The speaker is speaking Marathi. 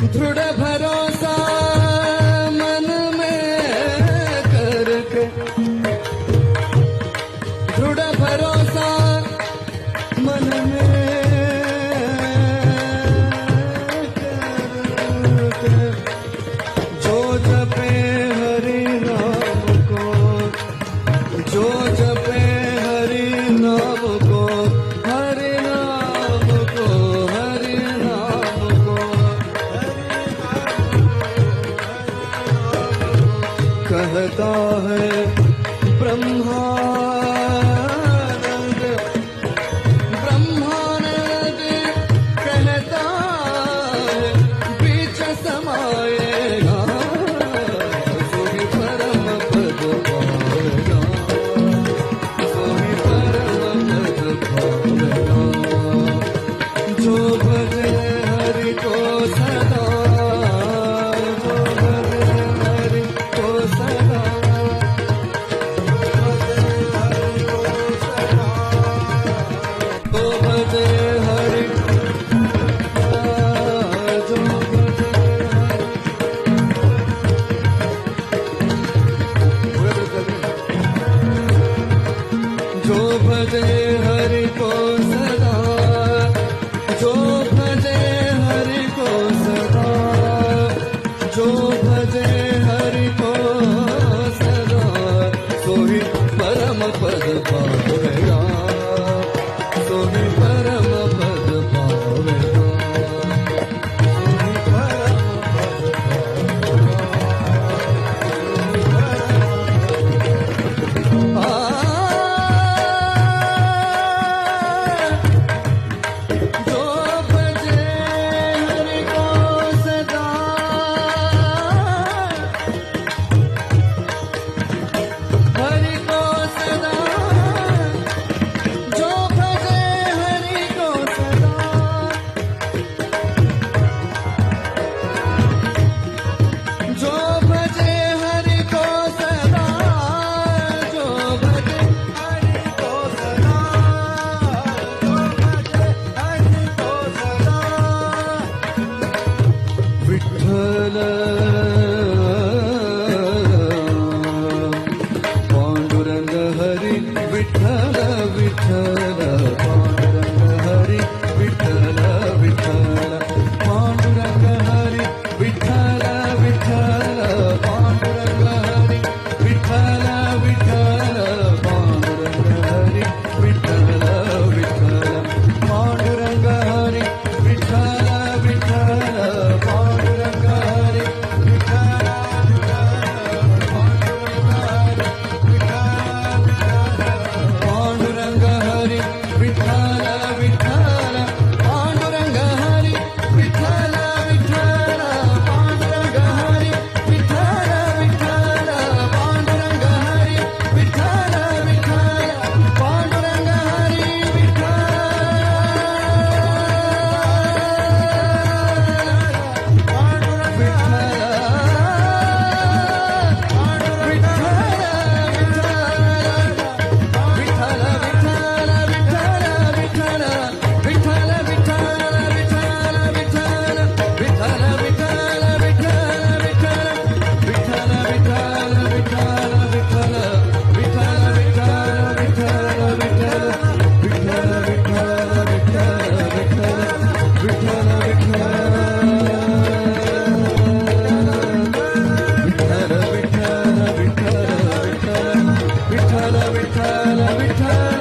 दृढ़ भरोसा मन में करके, दृढ़ भरोसा मन में करके, जो जपे हरि नाम को, जो जपे हरि नाम को, हरि नाम को, हरि नाम को, कहता है ब्रह्मानंद, ब्रह्मानंद कहता है बीच समाएगा सोही परम पद पावेगा, सोही परम पद पावेगा। जो भजे हरि को सदा, जो भजे हरि को सदा, जो भजे हरि, जो भजे हरि, जो भजे हरि को सदा, जो भजे हरि को सदा, जो भजे हरि को सदा, सोही परम पद पावेगा, सोही परम पद पावेगा, सोही परम पद पावेगा। जो भजे हरि को सदा, हरि को सदा, जो भजे हरि को सदा, जो भजे हरि को सदा, जो भजे हरि को सदा, जो भजे हरि को सदा, विठ्ठल पांडुरंग हरी, विठ्ठल विठ्ठल पांडुरंग हरी, विठ्ठल विठ्ठल पांडुरंग हरी, विठ्ठल विठ्ठल पांडुरंग हरी, विठ्ठल विठ्ठल पांडुरंग हरी, विठ्ठल विठ्ठल पांडुरंग हरी, विठ्ठल विठ्ठल पांडुरंग हरी, विठ्ठल पांडुरंग हरी, विठ्ठल विठ्ठल पांडुरंग हरी, विठ्ठल विठ्ठल पांडुरंग हरी, विठ्ठल विठ्ठल पांडुरंग हरी, विठ्ठल विठ्ठल पांडुरंग हरी, विठ्ठल विठ्ठल विठ्ठल विठ्ठल